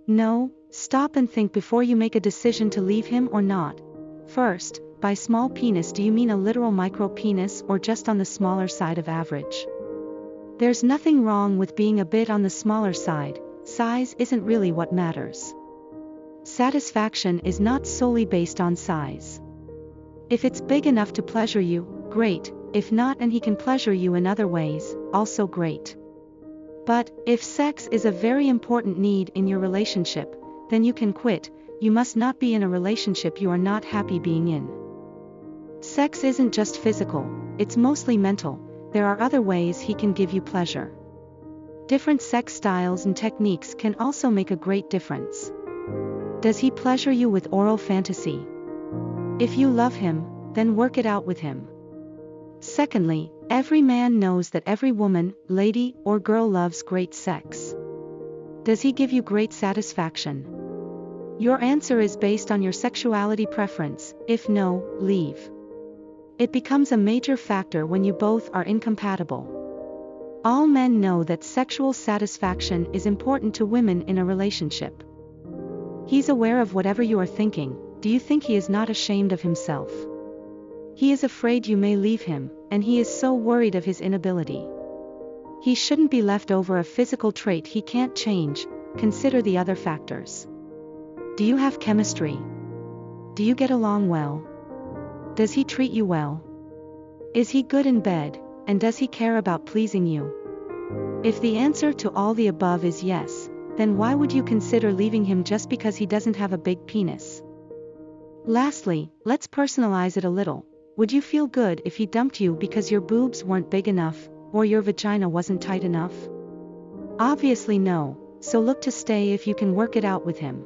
No, stop and think before you make a decision to leave him or not. First, by small penis do you mean a literal micro penis or just on the smaller side of average? There's nothing wrong with being a bit on the smaller side, size isn't really what matters. Satisfaction is not solely based on size. If it's big enough to pleasure you, great, if not and he can pleasure you in other ways, also great. But, if sex is a very important need in your relationship, then you can quit. You must not be in a relationship you are not happy being in. Sex isn't just physical, it's mostly mental, there are other ways he can give you pleasure. Different sex styles and techniques can also make a great difference. Does he pleasure you with oral fantasy? If you love him, then work it out with him. Secondly, every man knows that every woman, lady, or girl loves great sex. Does he give you great satisfaction? Your answer is based on your sexuality preference. If no, leave. It becomes a major factor when you both are incompatible. All men know that sexual satisfaction is important to women in a relationship. He's aware of whatever you are thinking. Do you think he is not ashamed of himself? He is afraid you may leave him, and he is so worried of his inability. He shouldn't be left over a physical trait he can't change. Consider the other factors. Do you have chemistry? Do you get along well? Does he treat you well? Is he good in bed, and does he care about pleasing you? If the answer to all the above is yes, then why would you consider leaving him just because he doesn't have a big penis? Lastly, let's personalize it a little. Would you feel good if he dumped you because your boobs weren't big enough, or your vagina wasn't tight enough? Obviously no, so look to stay if you can work it out with him.